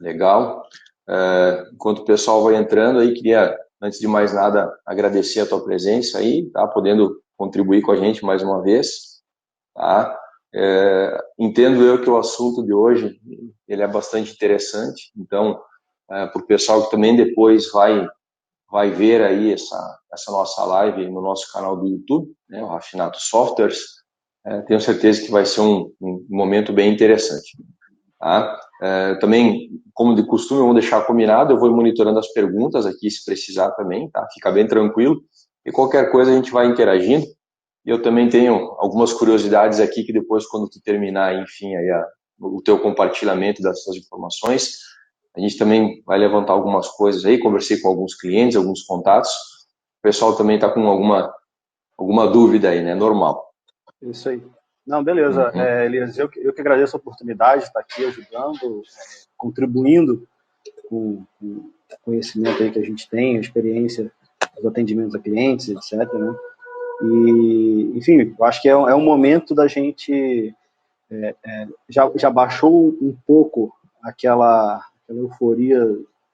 Legal. Enquanto o pessoal vai entrando aí, queria, antes de mais nada, agradecer a tua presença aí, tá? Podendo contribuir com a gente mais uma vez, tá? Entendo eu que o assunto de hoje, ele é bastante interessante, então, para o pessoal que também depois vai ver aí essa nossa live no nosso canal do YouTube, né, o Rafinato Softwares, tenho certeza que vai ser um momento bem interessante. Tá? Também, como de costume, vamos deixar combinado, eu vou monitorando as perguntas aqui, se precisar também, tá? Fica bem tranquilo. E qualquer coisa a gente vai interagindo. E eu também tenho algumas curiosidades aqui que depois, quando tu terminar, enfim, aí o teu compartilhamento dessas informações, a gente também vai levantar algumas coisas aí. Conversei com alguns clientes, alguns contatos. O pessoal também está com alguma dúvida aí, né? Normal. Isso aí. Não, beleza. Uhum. Elias, eu que agradeço a oportunidade de estar aqui ajudando, contribuindo com o conhecimento aí que a gente tem, a experiência dos atendimentos a clientes, etc. Né? E, enfim, eu acho que é um momento da gente já baixou um pouco aquela euforia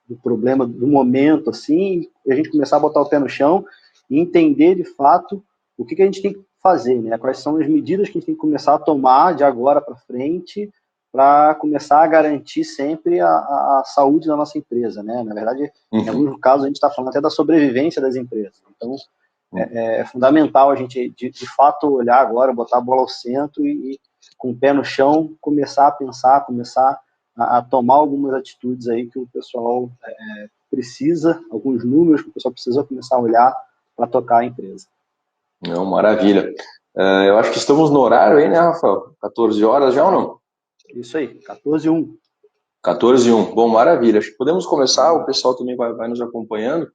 do problema do momento, assim, e a gente começar a botar o pé no chão e entender de fato o que a gente tem que fazer, né? Quais são as medidas que a gente tem que começar a tomar de agora para frente para começar a garantir sempre a saúde da nossa empresa, né? Na verdade, em Uhum. alguns casos a gente está falando até da sobrevivência das empresas. Então, Uhum. é fundamental a gente, de fato, olhar agora, botar a bola ao centro e com o pé no chão, começar a pensar, começar a tomar algumas atitudes aí que o pessoal precisa, alguns números que o pessoal precisa começar a olhar para tocar a empresa. Não, maravilha. Eu acho que estamos no horário aí, né, Rafael? 14 horas já ou não? Isso aí, 14-1. 14:01. Bom, maravilha. Acho que podemos começar, o pessoal também vai nos acompanhando.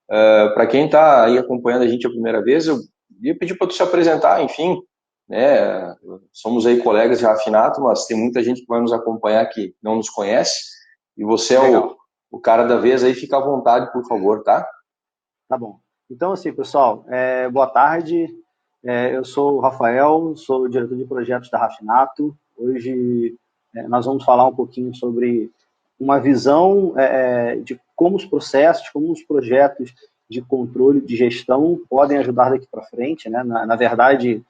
Para quem está aí acompanhando a gente a primeira vez, eu ia pedir para tu se apresentar, enfim, né? Somos aí colegas de Rafinato, mas tem muita gente que vai nos acompanhar que não nos conhece, e você é Legal, o cara da vez aí, fica à vontade, por favor, tá? tá bom. Então, assim, pessoal, boa tarde. Eu sou o Rafael, sou o diretor de projetos da Rafinato. Hoje nós vamos falar um pouquinho sobre uma visão de como os processos, como os projetos de controle, de gestão podem ajudar daqui para frente, né? Na verdade,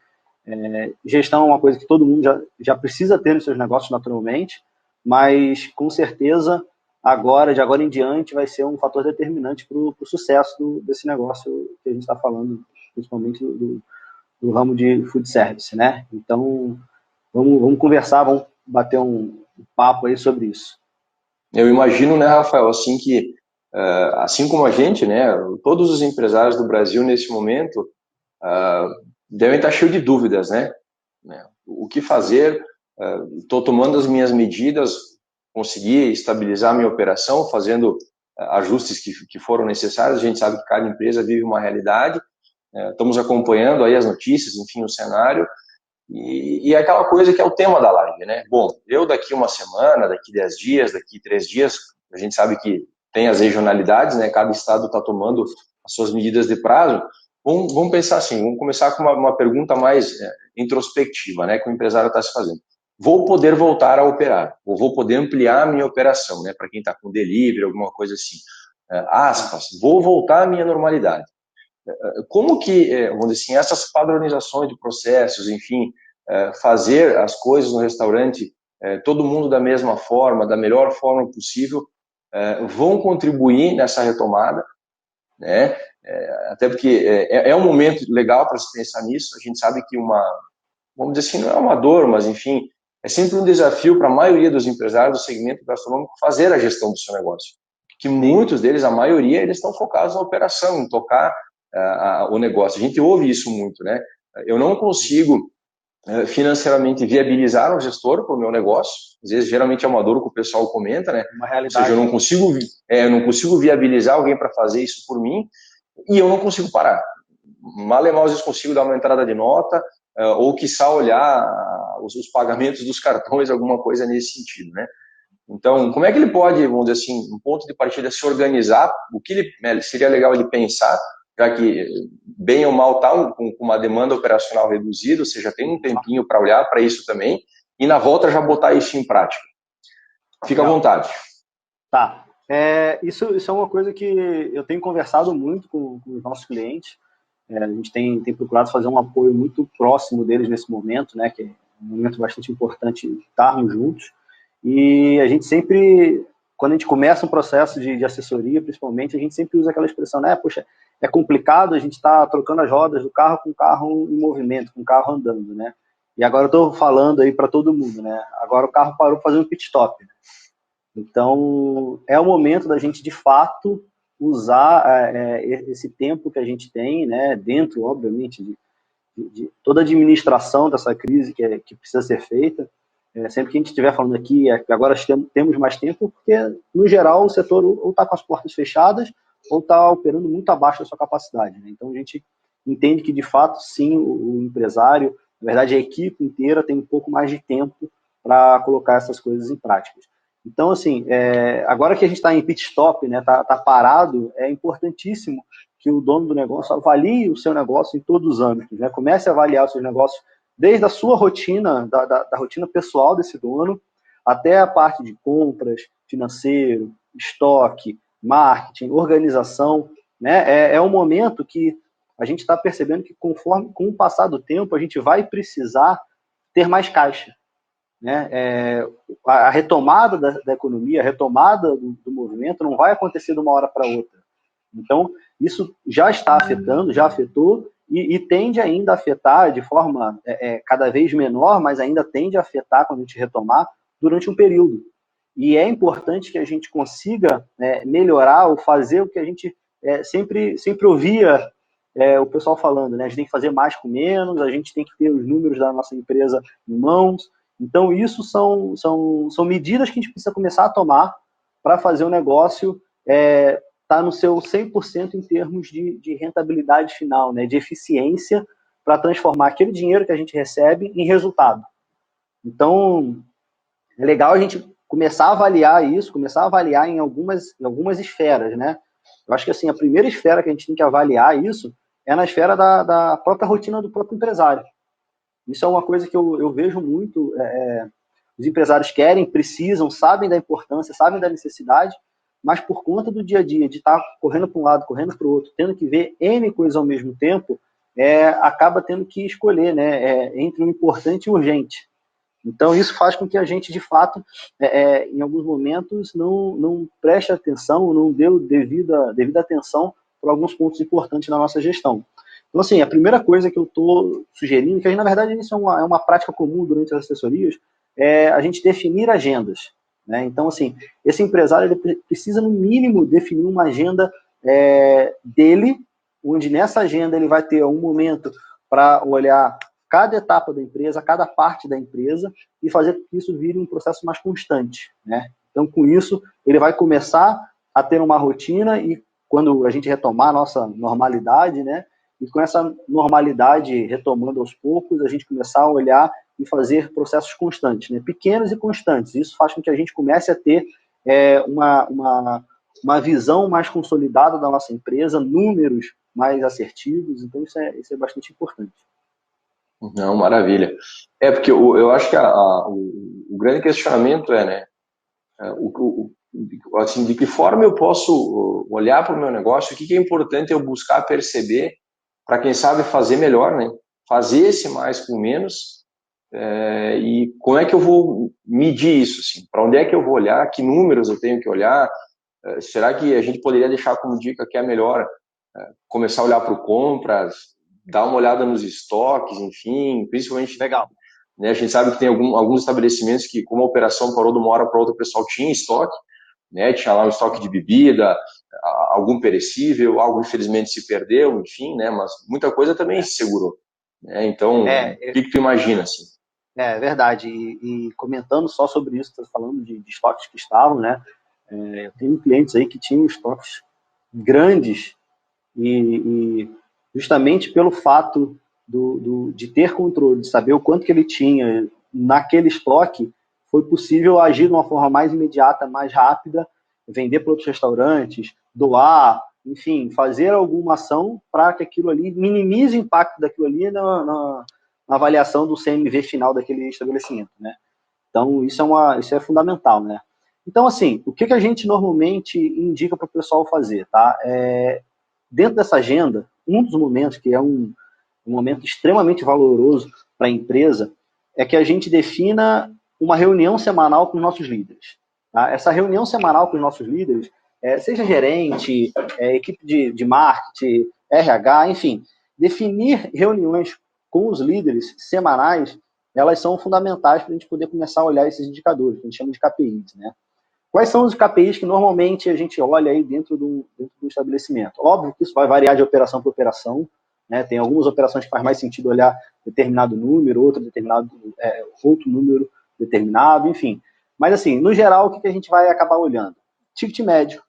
gestão é uma coisa que todo mundo já precisa ter nos seus negócios naturalmente, mas com certeza agora, de agora em diante, vai ser um fator determinante para o sucesso desse negócio que a gente está falando, principalmente do ramo de food service, né? Então, vamos conversar, vamos bater um papo aí sobre isso. Eu imagino, né, Rafael, assim que, assim como a gente, né, todos os empresários do Brasil nesse momento devem estar cheios de dúvidas, né? O que fazer? Estou tomando as minhas medidas, consegui estabilizar a minha operação, fazendo ajustes que foram necessários. A gente sabe que cada empresa vive uma realidade, estamos acompanhando aí as notícias, enfim, o cenário, e é aquela coisa que é o tema da live, né? Bom, eu daqui uma semana, daqui 10 dias, daqui 3 dias, a gente sabe que tem as regionalidades, né? Cada estado está tomando as suas medidas de prazo. Vamos pensar assim, vamos começar com uma pergunta mais introspectiva, né? Que o empresário está se fazendo. Vou poder voltar a operar, ou vou poder ampliar a minha operação, né? Para quem está com delivery, alguma coisa assim. Aspas, vou voltar à minha normalidade. Como que, vamos dizer assim, essas padronizações de processos, enfim, fazer as coisas no restaurante, todo mundo da mesma forma, da melhor forma possível, vão contribuir nessa retomada, né? Até porque é um momento legal para se pensar nisso. A gente sabe que vamos dizer assim, não é uma dor, mas enfim, é sempre um desafio para a maioria dos empresários do segmento gastronômico fazer a gestão do seu negócio. Que Sim, muitos deles, a maioria, eles estão focados na operação, em tocar o negócio. A gente ouve isso muito, né? Eu não consigo financeiramente viabilizar um gestor para o meu negócio. Às vezes, geralmente é uma dor que o pessoal comenta, né? uma Ou seja, realidade, né? eu não consigo viabilizar alguém para fazer isso por mim e eu não consigo parar. Mal e mal, às vezes consigo dar uma entrada de nota ou, quiçá, olhar os pagamentos dos cartões, alguma coisa nesse sentido, né? Então, como é que ele pode, vamos dizer assim, um ponto de partida, se organizar? O que seria legal ele pensar, já que, bem ou mal, está com uma demanda operacional reduzida, ou seja, tem um tempinho para olhar para isso também, e na volta já botar isso em prática. Fica à Legal. vontade. Tá. Isso é uma coisa que eu tenho conversado muito com os nossos clientes. A gente tem procurado fazer um apoio muito próximo deles nesse momento, né? Que é um momento bastante importante estarmos juntos. E a gente sempre, quando a gente começa um processo de assessoria, principalmente, a gente sempre usa aquela expressão, né? Poxa, é complicado, a gente está trocando as rodas do carro com o carro em movimento, com o carro andando, né? E agora eu estou falando aí para todo mundo, né? Agora o carro parou para fazer um pit stop. Então, é o momento da gente, de fato, usar esse tempo que a gente tem, né, dentro, obviamente, de toda a administração dessa crise que precisa ser feita. Sempre que a gente estiver falando aqui, que agora temos mais tempo, porque, no geral, o setor ou está com as portas fechadas ou está operando muito abaixo da sua capacidade. Né? Então, a gente entende que, de fato, sim, o empresário, na verdade, a equipe inteira tem um pouco mais de tempo para colocar essas coisas em prática. Então, assim, agora que a gente está em pit stop, né, tá parado, é importantíssimo que o dono do negócio avalie o seu negócio em todos os âmbitos, né? Comece a avaliar os seus negócios desde a sua rotina, da rotina pessoal desse dono, até a parte de compras, financeiro, estoque, marketing, organização, né? É um momento que a gente está percebendo que conforme com o passar do tempo a gente vai precisar ter mais caixa, né? A retomada da economia, a retomada do movimento não vai acontecer de uma hora para outra. Então, isso já está afetando, já afetou e tende ainda a afetar de forma cada vez menor, mas ainda tende a afetar quando a gente retomar durante um período. E é importante que a gente consiga melhorar ou fazer o que a gente sempre ouvia o pessoal falando, né? A gente tem que fazer mais com menos, a gente tem que ter os números da nossa empresa em mãos. Então, isso são medidas que a gente precisa começar a tomar para fazer o negócio tá no seu 100% em termos de rentabilidade final, né, de eficiência, para transformar aquele dinheiro que a gente recebe em resultado. Então, é legal a gente começar a avaliar isso, começar a avaliar em algumas esferas, né? Eu acho que assim, a primeira esfera que a gente tem que avaliar isso é na esfera da própria rotina do próprio empresário. Isso é uma coisa que eu vejo muito. Os empresários querem, precisam, sabem da importância, sabem da necessidade, mas por conta do dia a dia, de estar correndo para um lado, correndo para o outro, tendo que ver N coisas ao mesmo tempo, acaba tendo que escolher, né, entre o importante e o urgente. Então, isso faz com que a gente, de fato, em alguns momentos, não preste atenção, não dê devida atenção para alguns pontos importantes na nossa gestão. Então, assim, a primeira coisa que eu estou sugerindo, que na verdade isso é uma prática comum durante as assessorias, é a gente definir agendas. Né? Então, assim, esse empresário ele precisa, no mínimo, definir uma agenda dele, onde nessa agenda ele vai ter um momento para olhar cada etapa da empresa, cada parte da empresa e fazer com que isso vire um processo mais constante, né? Então, com isso, ele vai começar a ter uma rotina e quando a gente retomar a nossa normalidade, né? E com essa normalidade retomando aos poucos, a gente começar a olhar e fazer processos constantes, né? Pequenos e constantes. Isso faz com que a gente comece a ter uma visão mais consolidada da nossa empresa, números mais assertivos. Então, isso é bastante importante. Não, maravilha. Porque eu acho que o grande questionamento né, assim, de que forma eu posso olhar para o meu negócio, o que é importante eu buscar perceber para quem sabe fazer melhor, né? Fazer esse mais com menos, e como é que eu vou medir isso? Assim? Para onde é que eu vou olhar? Que números eu tenho que olhar? Será que a gente poderia deixar como dica que é melhor começar a olhar para o compras, dar uma olhada nos estoques, enfim, principalmente. Legal. Né, a gente sabe que tem alguns estabelecimentos que, como a operação parou de uma hora para outra, o pessoal tinha estoque, né, tinha lá um estoque de bebida, algum perecível, algo infelizmente se perdeu, enfim, né, mas muita coisa também se segurou. Né, então, o que tu imagina, assim? É verdade. E comentando só sobre isso, você falando de estoques que estavam, né? Eu tenho clientes aí que tinham estoques grandes e justamente pelo fato de ter controle, de saber o quanto que ele tinha naquele estoque, foi possível agir de uma forma mais imediata, mais rápida, vender para outros restaurantes, doar, enfim, fazer alguma ação para que aquilo ali minimize o impacto daquilo ali na avaliação do CMV final daquele estabelecimento, né? Então, isso é fundamental, né? Então, assim, o que a gente normalmente indica para o pessoal fazer, tá? Dentro dessa agenda, um dos momentos que é um momento extremamente valoroso para a empresa é que a gente defina uma reunião semanal com os nossos líderes. Tá? Essa reunião semanal com os nossos líderes, seja gerente, equipe de marketing, RH, enfim, definir reuniões com os líderes semanais, elas são fundamentais para a gente poder começar a olhar esses indicadores, que a gente chama de KPIs, né? Quais são os KPIs que normalmente a gente olha aí dentro do estabelecimento? Óbvio que isso vai variar de operação para operação, né? Tem algumas operações que faz mais sentido olhar determinado número, outro número determinado, enfim. Mas, assim, no geral, o que a gente vai acabar olhando? Ticket médio,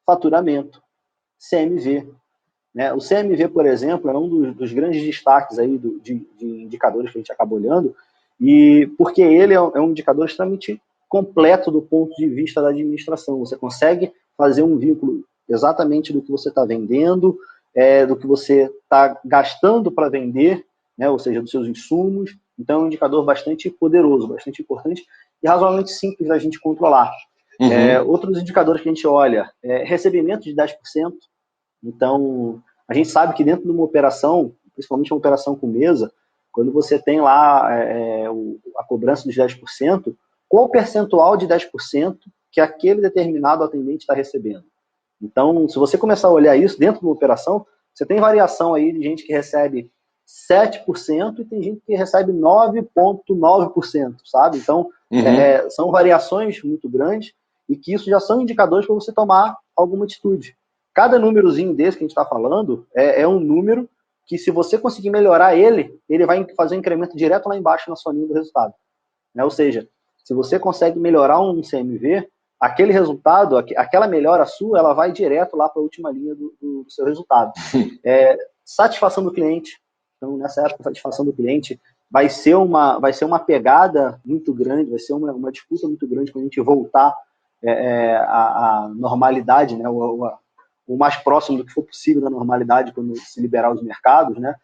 faturamento, CMV. Né? O CMV, por exemplo, é um dos grandes destaques aí de indicadores que a gente acaba olhando, e porque ele é um indicador extremamente completo do ponto de vista da administração. Você consegue fazer um vínculo exatamente do que você está vendendo, do que você está gastando para vender, né? Ou seja, dos seus insumos. Então, é um indicador bastante poderoso, bastante importante e razoavelmente simples da gente controlar. Uhum. Outros indicadores que a gente olha, recebimento de 10%. Então, a gente sabe que dentro de uma operação, principalmente uma operação com mesa, quando você tem lá a cobrança dos 10%, qual o percentual de 10% que aquele determinado atendente está recebendo? Então, se você começar a olhar isso dentro de uma operação, você tem variação aí de gente que recebe 7% e tem gente que recebe 9,9%, sabe? Então, são variações muito grandes e que isso já são indicadores para você tomar alguma atitude. Cada númerozinho desse que a gente está falando é um número que, se você conseguir melhorar ele vai fazer um incremento direto lá embaixo na sua linha do resultado. Né? Ou seja, se você consegue melhorar um CMV, aquele resultado, aquela melhora sua, ela vai direto lá para a última linha do seu resultado. Satisfação do cliente. Então, nessa época, a satisfação do cliente vai ser uma pegada muito grande, vai ser uma disputa muito grande quando a gente voltar à normalidade, né? O mais próximo do que for possível da normalidade quando se liberar os mercados, né?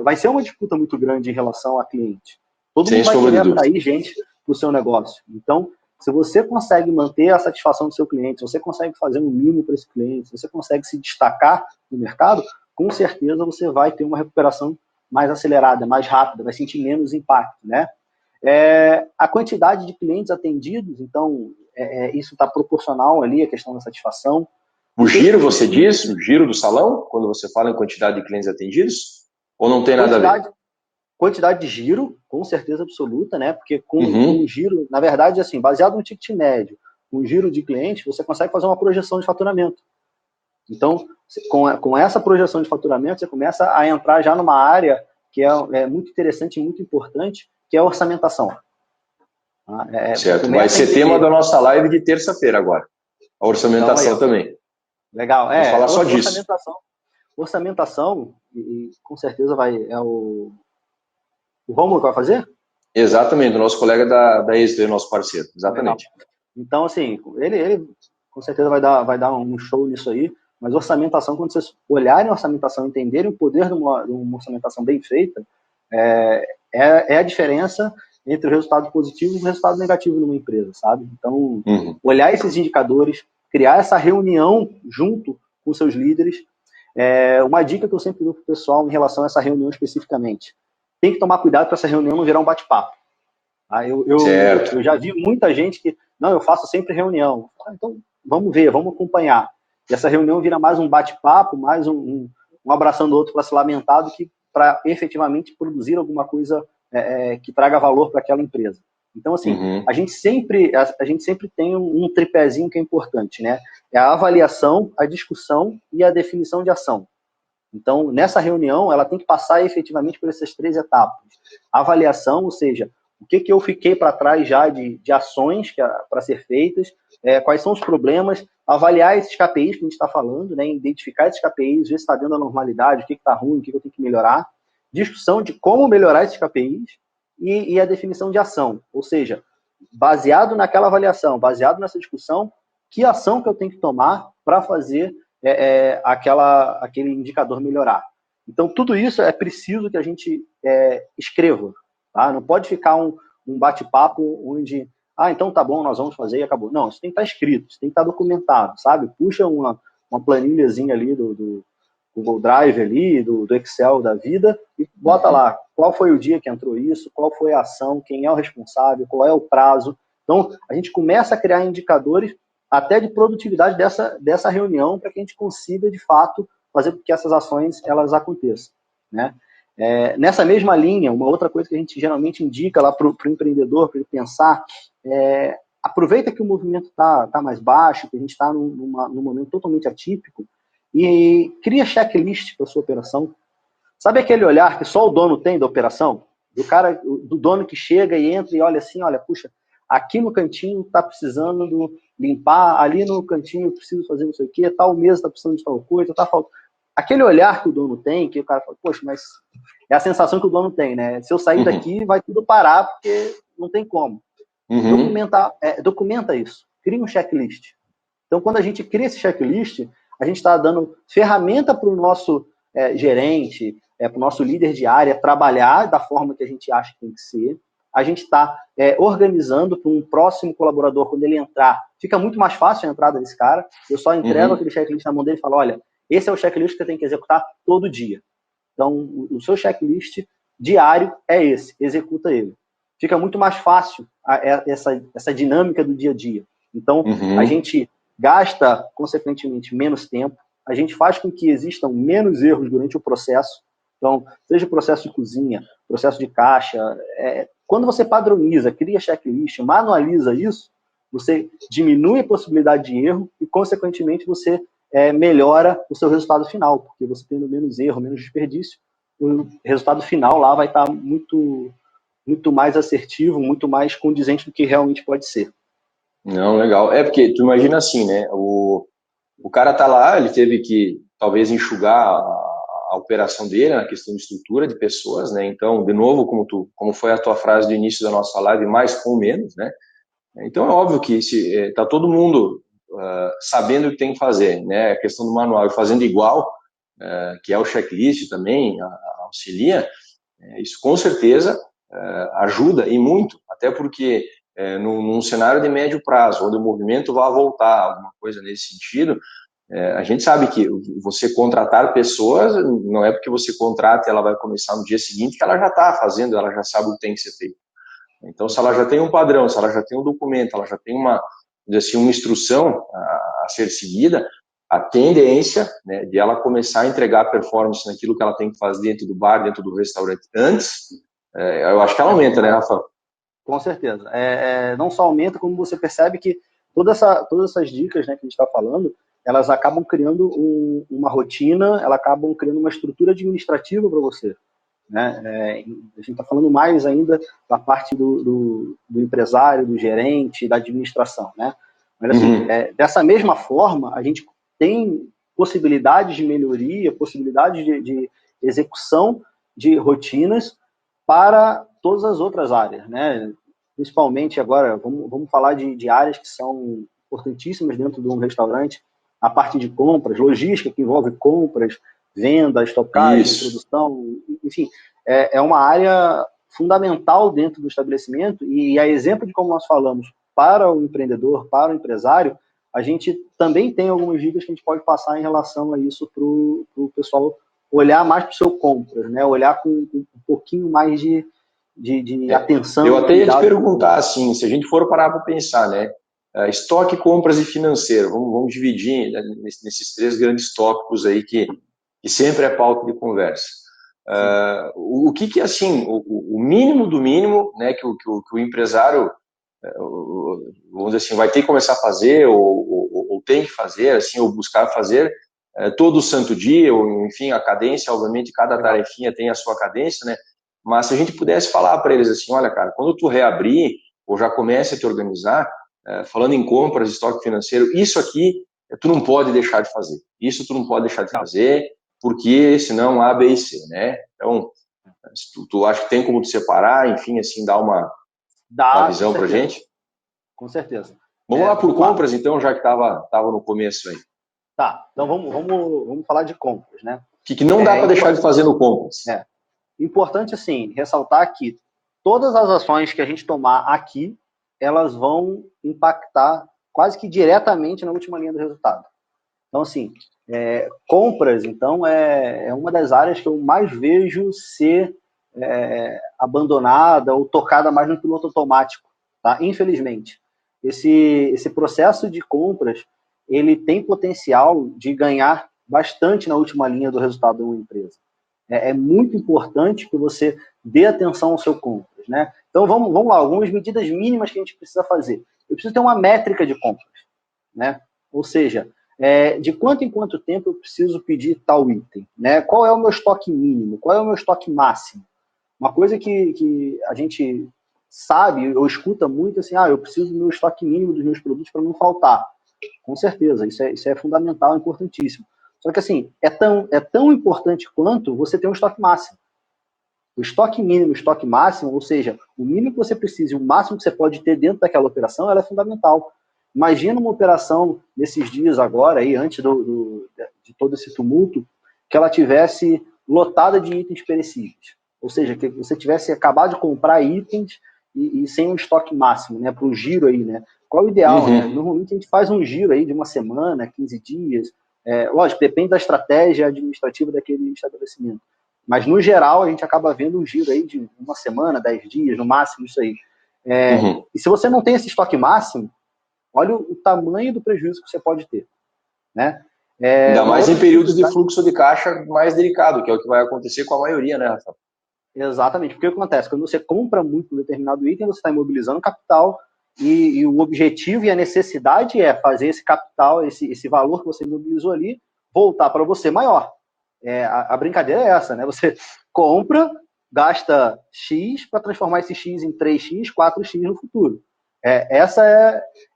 Vai ser uma disputa muito grande em relação a cliente. Todo mundo vai querer atrair gente para o seu negócio. Então, se você consegue manter a satisfação do seu cliente, se você consegue fazer um mimo para esse cliente, se você consegue se destacar no mercado, com certeza você vai ter uma recuperação mais acelerada, mais rápida, vai sentir menos impacto, né? A quantidade de clientes atendidos, então, isso está proporcional ali à questão da satisfação. O giro, você diz? O giro do salão, quando você fala em quantidade de clientes atendidos? Ou não tem nada a ver? Quantidade de giro, com certeza absoluta, né? Porque com o giro, na verdade, assim, baseado no ticket médio, com o giro de clientes, você consegue fazer uma projeção de faturamento. Então, com essa projeção de faturamento, você começa a entrar já numa área que é muito interessante e muito importante, que é a orçamentação. Certo, vai ser tema da nossa live de terça-feira agora. A orçamentação então, também. Legal. Vamos falar só disso. Orçamentação, e com certeza o Rômulo que vai fazer? Exatamente, o nosso colega da ESD, nosso parceiro, exatamente. Legal. Então, assim, ele com certeza vai dar um show nisso aí, mas orçamentação, quando vocês olharem a orçamentação, entenderem o poder de uma orçamentação bem feita, é a diferença entre o resultado positivo e o resultado negativo numa empresa, sabe? Então, olhar esses indicadores, criar essa reunião junto com seus líderes. Uma dica que eu sempre dou para o pessoal em relação a essa reunião especificamente: tem que tomar cuidado para essa reunião não virar um bate-papo. Eu já vi muita gente que, não, eu faço sempre reunião. Então, vamos ver, vamos acompanhar. E essa reunião vira mais um bate-papo, mais um abraçando o outro para se lamentar do que para efetivamente produzir alguma coisa que traga valor para aquela empresa. Então, assim, a gente sempre tem um tripézinho que é importante, né? É a avaliação, a discussão e a definição de ação. Então, nessa reunião, ela tem que passar efetivamente por essas 3 etapas. A avaliação, ou seja, o que eu fiquei para trás já de ações para ser feitas, quais são os problemas, avaliar esses KPIs que a gente está falando, né, identificar esses KPIs, ver se está dentro da normalidade, o que está ruim, o que eu tenho que melhorar. Discussão de como melhorar esses KPIs e a definição de ação. Ou seja, baseado naquela avaliação, baseado nessa discussão, que ação que eu tenho que tomar para fazer aquele indicador melhorar. Então, tudo isso é preciso que a gente escreva. Tá? Não pode ficar um bate-papo onde Ah, então tá bom, nós vamos fazer e acabou. Não, isso tem que estar escrito, isso tem que estar documentado, sabe? Puxa uma planilhazinha ali do Google Drive ali, do Excel da vida, e bota Uhum. lá qual foi o dia que entrou isso, qual foi a ação, quem é o responsável, qual é o prazo. Então, a gente começa a criar indicadores até de produtividade dessa reunião para que a gente consiga, de fato, fazer com que essas ações elas aconteçam, né? Nessa mesma linha, uma outra coisa que a gente geralmente indica lá para o empreendedor, para ele pensar, aproveita que o movimento tá mais baixo, que a gente está num momento totalmente atípico, e cria checklist para sua operação. Sabe aquele olhar que só o dono tem da operação? Do dono que chega e entra e olha assim, olha, puxa, aqui no cantinho está precisando limpar, ali no cantinho eu preciso fazer não sei o quê, tal mesa está precisando de tal coisa, tá faltando. Aquele olhar que o dono tem, que o cara fala, poxa, mas é a sensação que o dono tem, né? Se eu sair Uhum. daqui, vai tudo parar, porque não tem como. Uhum. Documenta isso, cria um checklist. Então, quando a gente cria esse checklist, a gente está dando ferramenta para o nosso gerente, para o nosso líder de área trabalhar da forma que a gente acha que tem que ser. A gente está organizando para um próximo colaborador, quando ele entrar, fica muito mais fácil a entrada desse cara. Eu só entrego Uhum. aquele checklist na mão dele e falo, olha, esse é o checklist que você tem que executar todo dia. Então, o seu checklist diário é esse, executa ele. Fica muito mais fácil essa dinâmica do dia a dia. Então, a Uhum. gente gasta, consequentemente, menos tempo, a gente faz com que existam menos erros durante o processo. Então, seja o processo de cozinha, processo de caixa, quando você padroniza, cria checklist, manualiza isso, você diminui a possibilidade de erro e, consequentemente, você melhora o seu resultado final, porque você tendo menos erro, menos desperdício, o resultado final lá vai estar muito mais assertivo, muito mais condizente do que realmente pode ser. Não, legal. É porque tu imagina assim, né? O cara tá lá, ele teve que talvez enxugar a operação dele na questão de estrutura de pessoas, né? Então, de novo, como foi a tua frase do início da nossa live, mais com menos, né? Então é óbvio que se tá todo mundo sabendo o que tem que fazer, né? A questão do manual e fazendo igual, que é o checklist também, auxilia, isso com certeza ajuda e muito, até porque num cenário de médio prazo, onde o movimento vai voltar, alguma coisa nesse sentido, a gente sabe que você contratar pessoas não é porque você contrata e ela vai começar no dia seguinte que ela já está fazendo, ela já sabe o que tem que ser feito. Então, se ela já tem um padrão, se ela já tem um documento, ela já tem assim, uma instrução a ser seguida, a tendência, né, de ela começar a entregar performance naquilo que ela tem que fazer dentro do bar, dentro do restaurante antes, eu acho que ela aumenta, né, Rafa? Com certeza. Não só aumenta, como você percebe que todas essas dicas, né, que a gente está falando, elas acabam criando uma rotina, elas acabam criando uma estrutura administrativa para você. Né? A gente está falando mais ainda da parte do empresário, do gerente, da administração. Né? Mas, assim, Uhum. dessa mesma forma, a gente tem possibilidades de melhoria, possibilidades de execução de rotinas para todas as outras áreas. Né? Principalmente agora, vamos falar de áreas que são importantíssimas dentro de um restaurante, a parte de compras, logística, que envolve compras, venda, estocagem, Isso. produção, enfim, é uma área fundamental dentro do estabelecimento e a exemplo de como nós falamos para o empreendedor, para o empresário, a gente também tem algumas dicas que a gente pode passar em relação a isso para o pessoal olhar mais para o seu compras, né? Olhar com um pouquinho mais de Eu atenção e até ia te cuidado com perguntar, assim, se a gente for parar para pensar, né, estoque, compras e financeiro, vamos dividir, né, nesses três grandes tópicos aí que sempre é pauta de conversa. Sim. O que assim, o mínimo do mínimo, né, que o empresário, vamos dizer assim, vai ter que começar a fazer ou tem que fazer, assim, ou buscar fazer todo santo dia, ou enfim, a cadência, obviamente, cada Legal. tarefinha tem a sua cadência, né? Mas se a gente pudesse falar para eles assim, olha, cara, quando tu reabrir ou já comece a te organizar, falando em compras, estoque financeiro, isso aqui tu não pode deixar de fazer. Isso tu não pode deixar de Legal. fazer, porque senão A, B e C, né? Então, se tu acha que tem como te separar, enfim, assim, dar uma Dá, com visão pra certeza. gente? Com certeza. Vamos lá por Vamos lá. compras, então, já que tava no começo aí. O Tá, então vamos falar de compras, né? que não dá É, para deixar de fazer no compras? é importante, assim, ressaltar que todas as ações que a gente tomar aqui, elas vão impactar quase que diretamente na última linha do resultado. Então, assim, compras, então, é uma das áreas que eu mais vejo ser abandonada ou tocada mais no piloto automático, tá? Infelizmente. Esse processo de compras, ele tem potencial de ganhar bastante na última linha do resultado de uma empresa. É muito importante que você dê atenção ao seu compras, né? Então, vamos lá, algumas medidas mínimas que a gente precisa fazer. Eu preciso ter uma métrica de compras, né? Ou seja, de quanto em quanto tempo eu preciso pedir tal item, né? Qual é o meu estoque mínimo? Qual é o meu estoque máximo? Uma coisa que a gente sabe ou escuta muito assim, eu preciso do meu estoque mínimo dos meus produtos para não faltar. Com certeza, isso é fundamental, importantíssimo. Só que assim, é tão importante quanto você ter um estoque máximo. O estoque mínimo, o estoque máximo, ou seja, o mínimo que você precisa e o máximo que você pode ter dentro daquela operação, ela é fundamental. Imagina uma operação nesses dias agora, aí, antes de todo esse tumulto, que ela tivesse lotada de itens perecíveis. Ou seja, que você tivesse acabado de comprar itens e sem um estoque máximo, né, para o giro aí, né? Qual é o ideal, né? Normalmente a gente faz um giro aí de uma semana, 15 dias. Lógico, depende da estratégia administrativa daquele estabelecimento. Mas, no geral, a gente acaba vendo um giro aí de uma semana, 10 dias, no máximo, isso aí. E se você não tem esse estoque máximo, olha o tamanho do prejuízo que você pode ter, né? Ainda Uma mais outra em períodos de dificuldade. fluxo de caixa mais delicado, que é o que vai acontecer com a maioria, né, Rafa? Exatamente, porque o que acontece? Quando você compra muito um determinado item, você está imobilizando capital e o objetivo e a necessidade é fazer esse capital, esse valor que você imobilizou ali, voltar para você maior. A brincadeira é essa, né? Você compra, gasta X para transformar esse X em 3X, 4X no futuro.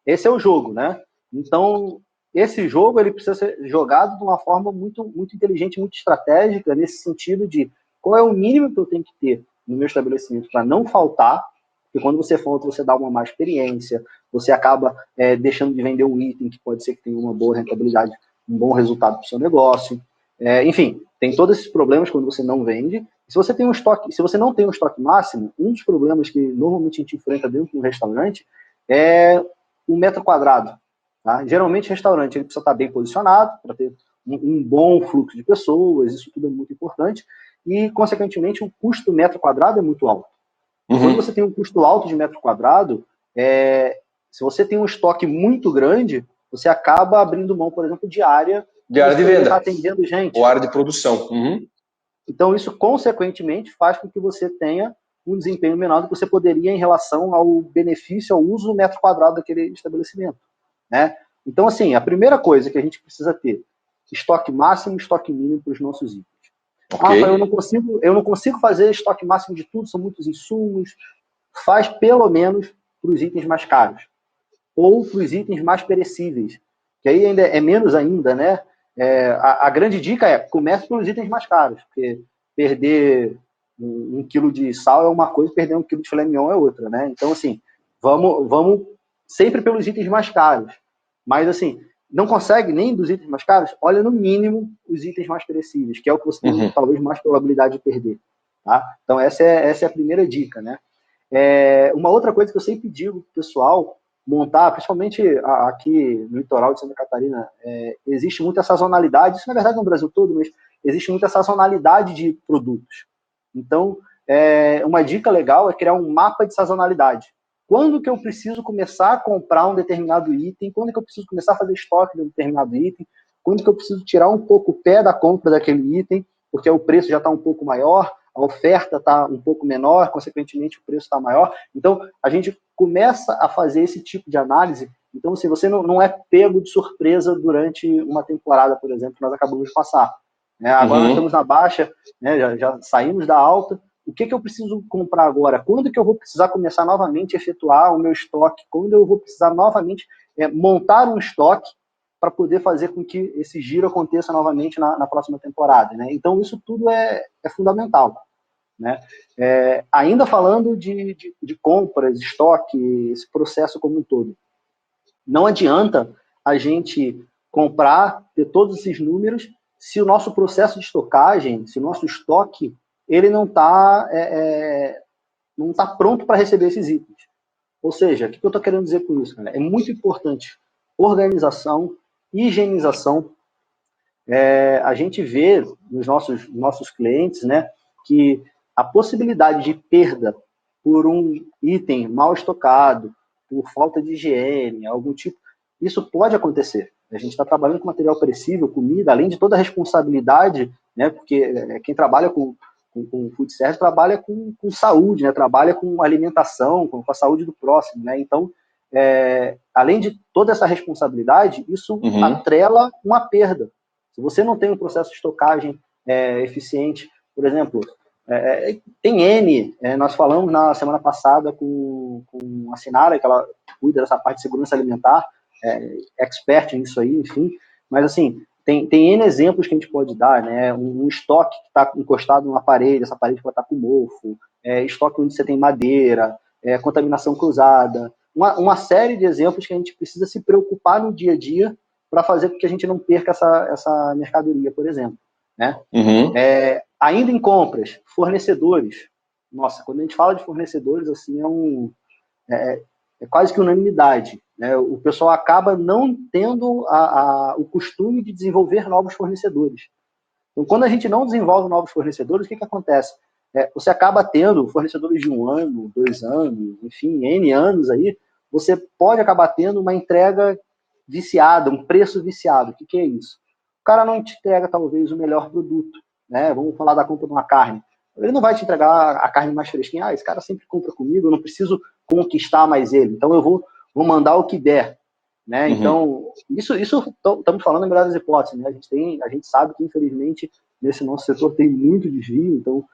Esse é o jogo, né? Então, esse jogo ele precisa ser jogado de uma forma muito, muito inteligente, muito estratégica, nesse sentido de qual é o mínimo que eu tenho que ter no meu estabelecimento para não faltar, porque quando você falta, você dá uma má experiência, você acaba deixando de vender um item que pode ser que tenha uma boa rentabilidade, um bom resultado para o seu negócio. Enfim, tem todos esses problemas quando você não vende. Se você tem um estoque, se você não tem um estoque máximo, um dos problemas que normalmente a gente enfrenta dentro do restaurante é o metro quadrado. Tá? Geralmente, o restaurante ele precisa estar bem posicionado para ter um bom fluxo de pessoas, isso tudo é muito importante, e, consequentemente, o custo do metro quadrado é muito alto. Quando você tem um custo alto de metro quadrado, se você tem um estoque muito grande, você acaba abrindo mão, por exemplo, de área De que área você de poderia estar venda, atendendo ou gente. área de produção. Então, isso, consequentemente, faz com que você tenha um desempenho menor do que você poderia em relação ao benefício, ao uso do metro quadrado daquele estabelecimento, né? Então, assim, a primeira coisa que a gente precisa ter, estoque máximo e estoque mínimo para os nossos itens. Rafael, Ok. eu não consigo fazer estoque máximo de tudo, são muitos insumos. Faz pelo menos para os itens mais caros ou para os itens mais perecíveis, que aí ainda é menos ainda, né? A grande dica é comece pelos itens mais caros, porque perder um quilo de sal é uma coisa, perder um quilo de filé mignon é outra, né? Então, assim, vamos sempre pelos itens mais caros. Mas, assim, não consegue nem dos itens mais caros, olha no mínimo os itens mais perecíveis, que é o que você tem talvez mais probabilidade de perder. Tá? Então, essa é a primeira dica, né? Uma outra coisa que eu sempre digo pro pessoal montar, principalmente aqui no litoral de Santa Catarina, existe muita sazonalidade, isso na verdade no Brasil todo, mas existe muita sazonalidade de produtos. Então, uma dica legal é criar um mapa de sazonalidade. Quando que eu preciso começar a comprar um determinado item? Quando que eu preciso começar a fazer estoque de um determinado item? Quando que eu preciso tirar um pouco o pé da compra daquele item, porque o preço já está um pouco maior, a oferta está um pouco menor, consequentemente o preço está maior. Então, a gente começa a fazer esse tipo de análise. Então, assim, você não é pego de surpresa durante uma temporada, por exemplo, que nós acabamos de passar. Agora nós estamos na baixa, né, já saímos da alta. O que eu preciso comprar agora? Quando que eu vou precisar começar novamente a efetuar o meu estoque? Quando eu vou precisar novamente montar um estoque para poder fazer com que esse giro aconteça novamente na próxima temporada, né? Então, isso tudo é fundamental, né? Ainda falando de compras, estoque, esse processo como um todo. Não adianta a gente comprar, ter todos esses números, se o nosso processo de estocagem, se o nosso estoque, ele não tá pronto para receber esses itens. Ou seja, o que eu estou querendo dizer com isso? Cara? É muito importante organização, higienização. A gente vê nos nossos clientes, né, que a possibilidade de perda por um item mal estocado, por falta de higiene, algum tipo, isso pode acontecer. A gente está trabalhando com material perecível, comida, além de toda a responsabilidade, né, porque quem trabalha com food service trabalha com saúde, né, trabalha com alimentação, com a saúde do próximo. Né, então, além de toda essa responsabilidade, isso atrela uma perda. Se você não tem um processo de estocagem eficiente, por exemplo, tem N, nós falamos na semana passada com a Sinara, que ela cuida dessa parte de segurança alimentar, expert nisso aí, enfim, mas assim, tem N exemplos que a gente pode dar, né? Um estoque que está encostado numa parede, essa parede pode estar com mofo, estoque onde você tem madeira, contaminação cruzada, uma série de exemplos que a gente precisa se preocupar no dia a dia para fazer com que a gente não perca essa mercadoria, por exemplo. Né? Ainda em compras, fornecedores. Nossa, quando a gente fala de fornecedores, assim, é quase que unanimidade. Né? O pessoal acaba não tendo o costume de desenvolver novos fornecedores. Então, quando a gente não desenvolve novos fornecedores, o que acontece? Você acaba tendo fornecedores de 1 ano, 2 anos, enfim, N anos aí, você pode acabar tendo uma entrega viciada, um preço viciado. O que é isso? O cara não te entrega, talvez, o melhor produto. Né? Vamos falar da compra de uma carne. Ele não vai te entregar a carne mais fresquinha. Esse cara sempre compra comigo, eu não preciso conquistar mais ele. Então, eu vou mandar o que der. Né? Então, isso estamos falando em melhores hipóteses. Né? A gente sabe que, infelizmente, nesse nosso setor tem muito desvio. Então,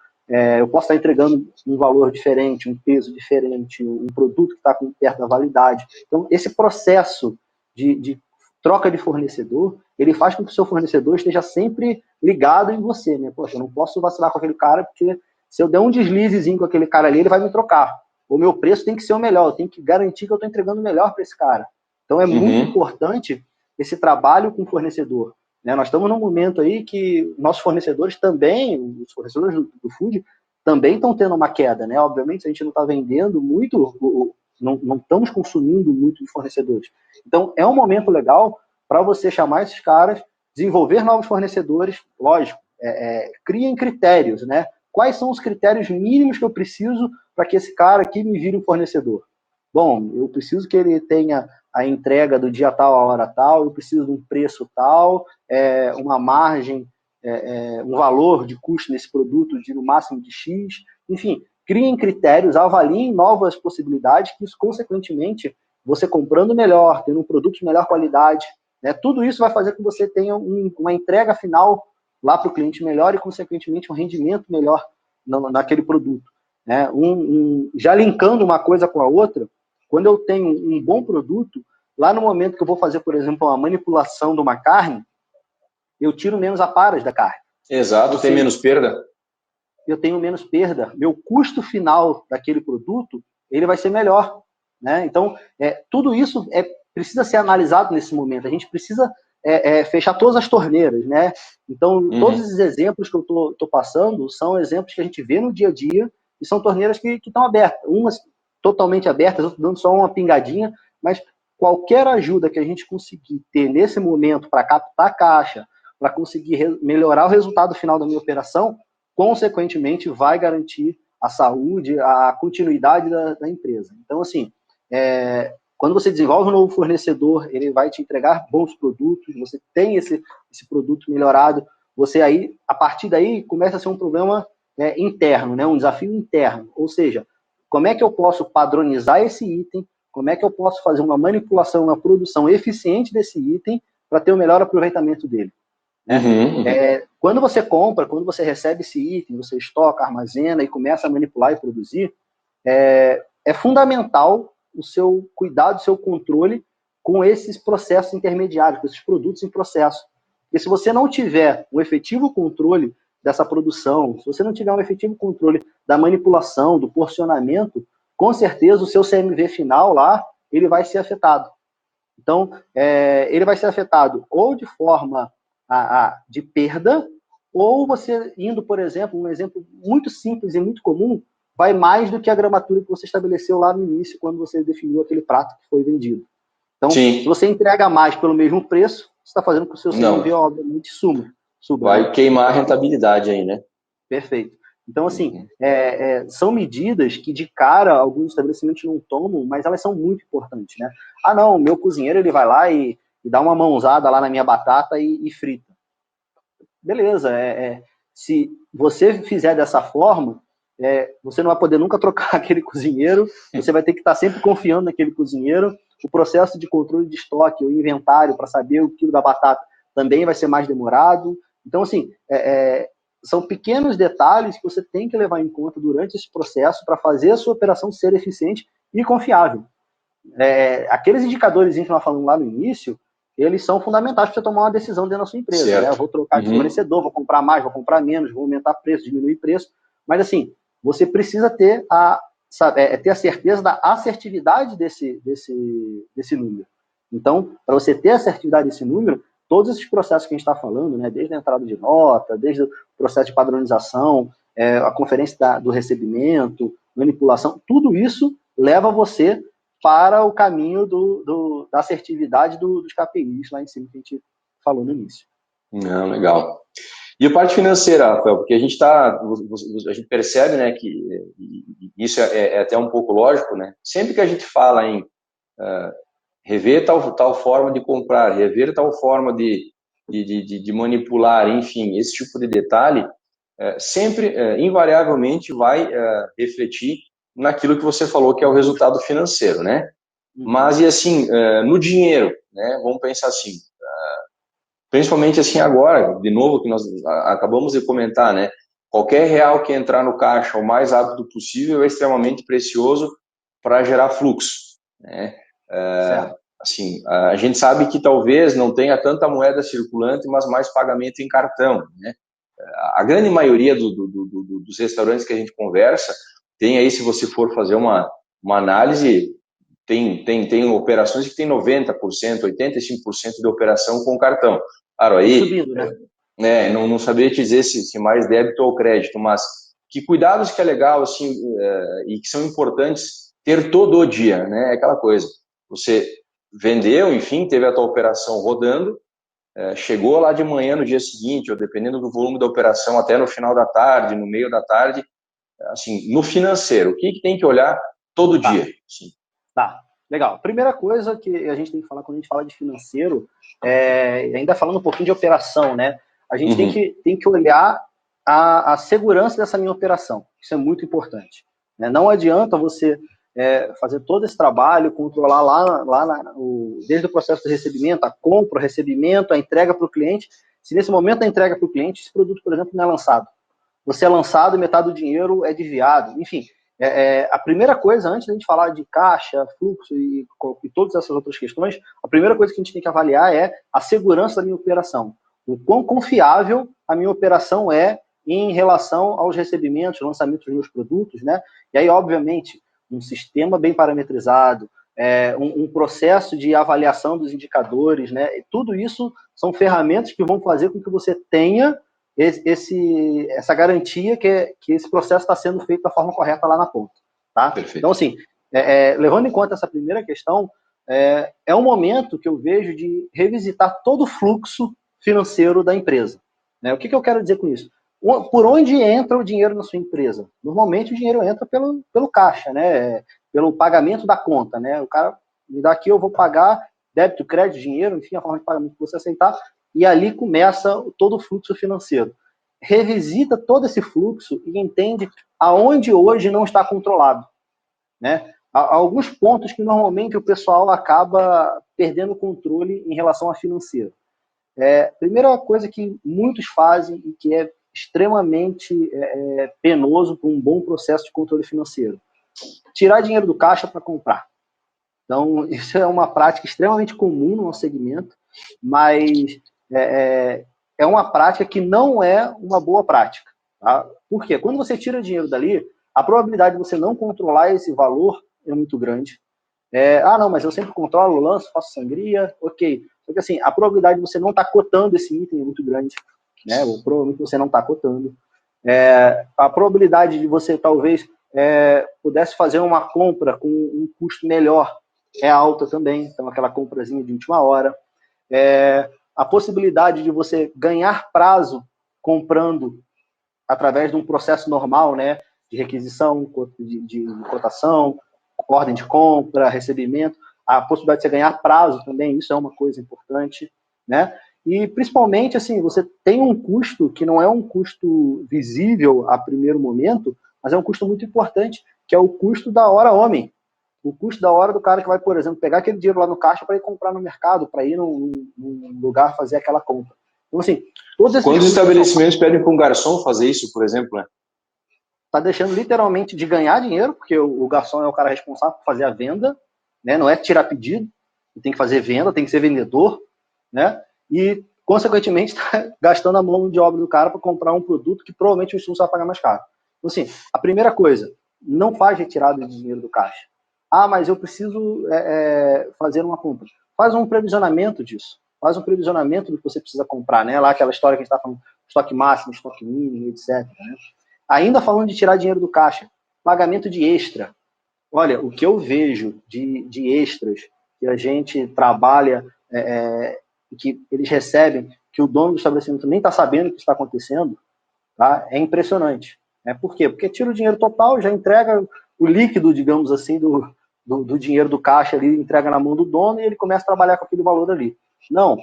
eu posso estar entregando um valor diferente, um peso diferente, um produto que está perto da validade. Então, esse processo de troca de fornecedor, ele faz com que o seu fornecedor esteja sempre ligado em você. Né? Poxa, eu não posso vacilar com aquele cara, porque se eu der um deslizezinho com aquele cara ali, ele vai me trocar. O meu preço tem que ser o melhor, eu tenho que garantir que eu estou entregando o melhor para esse cara. Então, é muito importante esse trabalho com o fornecedor. Né? Nós estamos num momento aí que nossos fornecedores também, os fornecedores do food, também estão tendo uma queda. Né? Obviamente, a gente não está vendendo muito, não estamos consumindo muito de fornecedores. Então, é um momento legal para você chamar esses caras, desenvolver novos fornecedores, lógico, criem critérios. Né? Quais são os critérios mínimos que eu preciso para que esse cara aqui me vire um fornecedor? Bom, eu preciso que ele tenha a entrega do dia tal, a hora tal, eu preciso de um preço tal, uma margem, um valor de custo nesse produto de no máximo de X, enfim, criem critérios, avaliem novas possibilidades, que isso, consequentemente, você comprando melhor, tendo um produto de melhor qualidade, né, tudo isso vai fazer com que você tenha uma entrega final lá para o cliente melhor e, consequentemente, um rendimento melhor naquele produto. Né? Já linkando uma coisa com a outra, quando eu tenho um bom produto, lá no momento que eu vou fazer, por exemplo, uma manipulação de uma carne, eu tiro menos aparas da carne. Exato, tem menos perda. Eu tenho menos perda. Meu custo final daquele produto, ele vai ser melhor. Né? Então, tudo isso precisa ser analisado nesse momento. A gente precisa fechar todas as torneiras. Né? Então, todos esses exemplos que eu estou passando são exemplos que a gente vê no dia a dia e são torneiras que estão abertas. Umas totalmente abertas, outras dando só uma pingadinha, mas qualquer ajuda que a gente conseguir ter nesse momento para captar a caixa, para conseguir melhorar o resultado final da minha operação, consequentemente vai garantir a saúde, a continuidade da empresa. Então, assim, quando você desenvolve um novo fornecedor, ele vai te entregar bons produtos, você tem esse produto melhorado, você aí, a partir daí, começa a ser um problema interno, né? Um desafio interno, ou seja, como é que eu posso padronizar esse item, como é que eu posso fazer uma manipulação, uma produção eficiente desse item para ter o melhor aproveitamento dele. Né? Quando você compra, quando você recebe esse item, você estoca, armazena e começa a manipular e produzir, é fundamental o seu cuidado, o seu controle com esses processos intermediários, com esses produtos em processo. Porque se você não tiver um efetivo controle dessa produção, se você não tiver um efetivo controle da manipulação, do porcionamento, com certeza o seu CMV final lá, ele vai ser afetado. Então, ele vai ser afetado ou de forma de perda, ou você indo, por exemplo, um exemplo muito simples e muito comum, vai mais do que a gramatura que você estabeleceu lá no início, quando você definiu aquele prato que foi vendido. Então, Sim. se você entrega mais pelo mesmo preço, você está fazendo com que o seu CMV, Não. obviamente, suba. Vai Né? queimar a rentabilidade aí, né? Perfeito. Então, assim, são medidas que de cara alguns estabelecimentos não tomam, mas elas são muito importantes, né? Ah, não, o meu cozinheiro ele vai lá e dá uma mãozada lá na minha batata e frita. Beleza, se você fizer dessa forma, você não vai poder nunca trocar aquele cozinheiro, você vai ter que estar sempre confiando naquele cozinheiro, o processo de controle de estoque, o inventário para saber o quilo da batata também vai ser mais demorado. Então, assim, são pequenos detalhes que você tem que levar em conta durante esse processo para fazer a sua operação ser eficiente e confiável. Aqueles indicadores que nós falamos lá no início, eles são fundamentais para você tomar uma decisão dentro da sua empresa. Né? Vou trocar de fornecedor, vou comprar mais, vou comprar menos, vou aumentar preço, diminuir preço. Mas, assim, você precisa ter a certeza da assertividade desse número. Então, para você ter a assertividade desse número, todos esses processos que a gente está falando, né, desde a entrada de nota, desde o processo de padronização, a conferência do recebimento, manipulação, tudo isso leva você para o caminho da assertividade dos KPIs lá em cima que a gente falou no início. Não, legal. E a parte financeira, Rafael, porque a gente percebe, né, que isso é até um pouco lógico, né? Sempre que a gente fala em rever tal forma de comprar, rever tal forma de manipular, enfim, esse tipo de detalhe, sempre, invariavelmente, vai refletir naquilo que você falou, que é o resultado financeiro, né? Mas, e assim, no dinheiro, né? Vamos pensar assim, principalmente assim agora, de novo, que nós acabamos de comentar, né? Qualquer real que entrar no caixa o mais rápido possível é extremamente precioso para gerar fluxo, né? Assim, a gente sabe que talvez não tenha tanta moeda circulante, mas mais pagamento em cartão, né? A grande maioria dos restaurantes que a gente conversa tem aí, se você for fazer uma análise, tem operações que tem 90%, 85% de operação com cartão. Claro, aí subindo, né? Não saberia te dizer se mais débito ou crédito, mas que cuidados que é legal assim, e que são importantes ter todo o dia, né? É aquela coisa, você vendeu, enfim, teve a tua operação rodando, chegou lá de manhã no dia seguinte, ou dependendo do volume da operação, até no final da tarde, no meio da tarde, assim, no financeiro, o que tem que olhar todo dia? Sim. Tá, legal. Primeira coisa que a gente tem que falar quando a gente fala de financeiro, ainda falando um pouquinho de operação, né? A gente tem que olhar a segurança dessa minha operação. Isso é muito importante. Né? Não adianta você fazer todo esse trabalho, controlar desde o processo de recebimento, a compra, o recebimento, a entrega para o cliente. Se nesse momento da entrega para o cliente, esse produto, por exemplo, não é lançado. Você é lançado e metade do dinheiro é desviado. Enfim, a primeira coisa, antes de a gente falar de caixa, fluxo e todas essas outras questões, a primeira coisa que a gente tem que avaliar é a segurança da minha operação. O quão confiável a minha operação é em relação aos recebimentos, lançamentos dos meus produtos, né? E aí, obviamente, um sistema bem parametrizado, um processo de avaliação dos indicadores, né? E tudo isso são ferramentas que vão fazer com que você tenha essa garantia que esse processo está sendo feito da forma correta lá na ponta. Tá? Então, assim, levando em conta essa primeira questão, é um momento que eu vejo de revisitar todo o fluxo financeiro da empresa. Né? O que eu quero dizer com isso? Por onde entra o dinheiro na sua empresa? Normalmente o dinheiro entra pelo caixa, né? Pelo pagamento da conta. Né? O cara me dá aqui, eu vou pagar débito, crédito, dinheiro, enfim, a forma de pagamento que você aceitar, e ali começa todo o fluxo financeiro. Revisita todo esse fluxo e entende aonde hoje não está controlado. Né? Há alguns pontos que normalmente o pessoal acaba perdendo o controle em relação a financeiro. Primeira coisa que muitos fazem e que é extremamente penoso para um bom processo de controle financeiro: tirar dinheiro do caixa para comprar. Então, isso é uma prática extremamente comum no nosso segmento, mas é uma prática que não é uma boa prática. Tá? Por quê? Quando você tira dinheiro dali, a probabilidade de você não controlar esse valor é muito grande. Não, mas eu sempre controlo, lanço, faço sangria, ok. Só que assim, a probabilidade de você não estar cotando esse item é muito grande, né? Ou provavelmente você não está cotando. A probabilidade de você talvez pudesse fazer uma compra com um custo melhor, é alta também, então aquela comprazinha de última hora. A possibilidade de você ganhar prazo comprando através de um processo normal, né, de requisição, de cotação, ordem de compra, recebimento, a possibilidade de você ganhar prazo também, isso é uma coisa importante, né? E, principalmente, assim, você tem um custo que não é um custo visível a primeiro momento, mas é um custo muito importante, que é o custo da hora homem. O custo da hora do cara que vai, por exemplo, pegar aquele dinheiro lá no caixa para ir comprar no mercado, para ir num lugar fazer aquela compra. Então, assim, todos esses Quantos estabelecimentos pedem para um garçom fazer isso, por exemplo, né? Tá deixando literalmente de ganhar dinheiro, porque o garçom é o cara responsável por fazer a venda, né? Não é tirar pedido, tem que fazer venda, tem que ser vendedor, né? E, consequentemente, está gastando a mão de obra do cara para comprar um produto que provavelmente o insumo vai pagar mais caro. Então, assim, a primeira coisa, não faz retirada de dinheiro do caixa. Ah, mas eu preciso fazer uma compra. Faz um previsionamento disso. Faz um previsionamento do que você precisa comprar, né? Lá aquela história que a gente está falando, estoque máximo, estoque mínimo, etc. Né? Ainda falando de tirar dinheiro do caixa, pagamento de extra. Olha, o que eu vejo de extras que a gente trabalha, que eles recebem, que o dono do estabelecimento nem está sabendo o que está acontecendo, tá? É impressionante. Por quê? Porque tira o dinheiro total, já entrega o líquido, digamos assim, do dinheiro do caixa ali, entrega na mão do dono e ele começa a trabalhar com aquele valor ali. Não,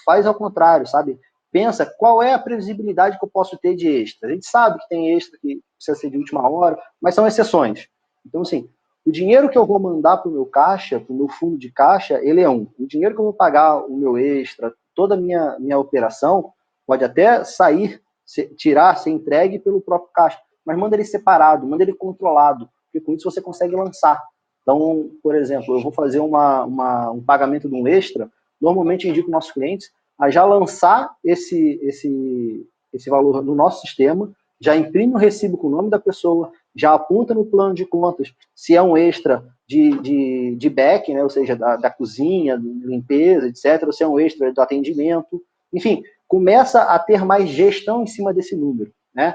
faz ao contrário, sabe? Pensa qual é a previsibilidade que eu posso ter de extra. A gente sabe que tem extra que precisa ser de última hora, mas são exceções. Então, assim, o dinheiro que eu vou mandar para o meu caixa, para o meu fundo de caixa, ele é um. O dinheiro que eu vou pagar o meu extra, toda a minha operação, pode até sair, tirar, ser entregue pelo próprio caixa, mas manda ele separado, manda ele controlado, porque com isso você consegue lançar. Então, por exemplo, eu vou fazer um pagamento de um extra, normalmente eu indico nossos clientes a já lançar esse valor no nosso sistema, já imprime o recibo com o nome da pessoa, já aponta no plano de contas se é um extra de back, né, ou seja, da cozinha, limpeza, etc., ou se é um extra do atendimento. Enfim, começa a ter mais gestão em cima desse número. Né?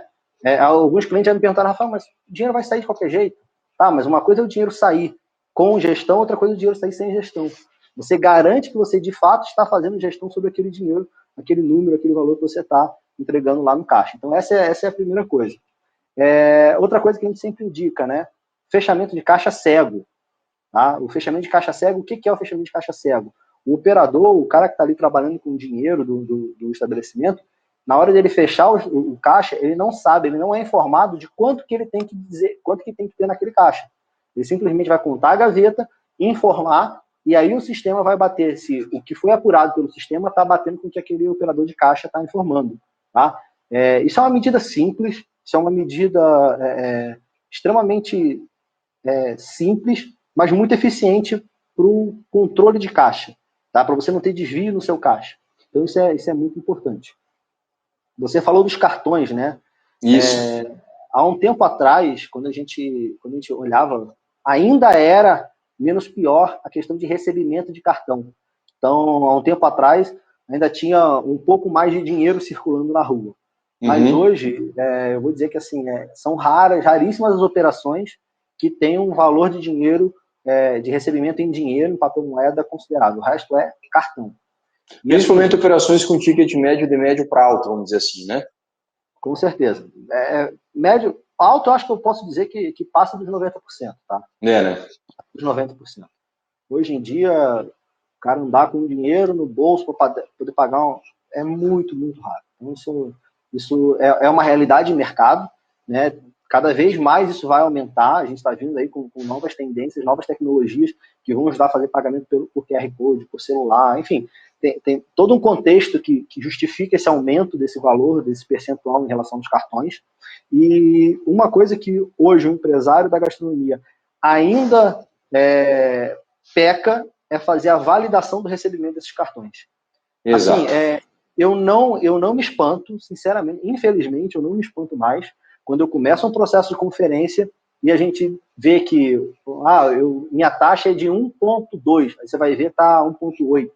Alguns clientes já me perguntaram, Rafael, mas o dinheiro vai sair de qualquer jeito? Tá, mas uma coisa é o dinheiro sair com gestão, outra coisa é o dinheiro sair sem gestão. Você garante que você, de fato, está fazendo gestão sobre aquele dinheiro, aquele número, aquele valor que você está entregando lá no caixa. Então, essa é a primeira coisa. Outra coisa que a gente sempre indica, né? Fechamento de caixa cego. Tá? O fechamento de caixa cego, o que é o fechamento de caixa cego? O operador, o cara que está ali trabalhando com o dinheiro do estabelecimento, na hora dele fechar o caixa, ele não sabe, ele não é informado de quanto que ele tem que dizer, quanto que tem que ter naquele caixa. Ele simplesmente vai contar a gaveta, informar, e aí o sistema vai bater se o que foi apurado pelo sistema está batendo com o que aquele operador de caixa está informando. Tá? Isso é uma medida simples, isso é uma medida extremamente simples, mas muito eficiente para o controle de caixa, tá? Para você não ter desvio no seu caixa. Então isso é muito importante. Você falou dos cartões, né? Isso. Há um tempo atrás, quando a gente olhava, ainda era menos pior a questão de recebimento de cartão. Então, há um tempo atrás, ainda tinha um pouco mais de dinheiro circulando na rua. Mas hoje, eu vou dizer que assim, são raríssimas as operações que têm um valor de dinheiro, de recebimento em dinheiro, em papel moeda considerável. O resto é cartão. E principalmente assim, operações com ticket médio de médio para alto, vamos dizer assim, né? Com certeza. Médio, alto, eu acho que eu posso dizer que passa dos 90%, tá? Né? Dos 90%. Hoje em dia, o cara andar com dinheiro no bolso para poder pagar é muito, muito raro. Então, isso é uma realidade de mercado, né? Cada vez mais isso vai aumentar. A gente está vindo aí com novas tendências, novas tecnologias que vão ajudar a fazer pagamento por QR Code, por celular, enfim. Tem todo um contexto que justifica esse aumento desse valor, desse percentual em relação aos cartões. E uma coisa que hoje o empresário da gastronomia ainda peca é fazer a validação do recebimento desses cartões. Exato. Assim, eu não me espanto, sinceramente, infelizmente, eu não me espanto mais quando eu começo um processo de conferência e a gente vê que minha taxa é de 1,2, aí você vai ver tá 1,8,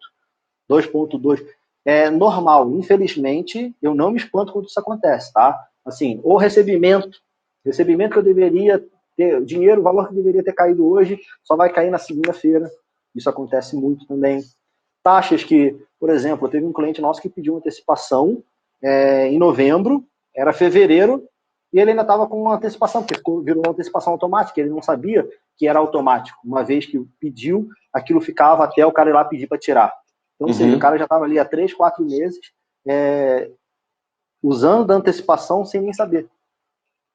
2,2. É normal, infelizmente, eu não me espanto quando isso acontece, tá? Assim, o recebimento Recebimento que eu deveria ter, dinheiro, o valor que deveria ter caído hoje, só vai cair na segunda-feira. Isso acontece muito também. Taxas que, por exemplo, teve um cliente nosso que pediu uma antecipação em novembro, era fevereiro, e ele ainda estava com uma antecipação, porque virou uma antecipação automática, ele não sabia que era automático. Uma vez que pediu, aquilo ficava até o cara ir lá pedir para tirar. Então, ou seja, o cara já estava ali há 3, 4 meses usando da antecipação sem nem saber.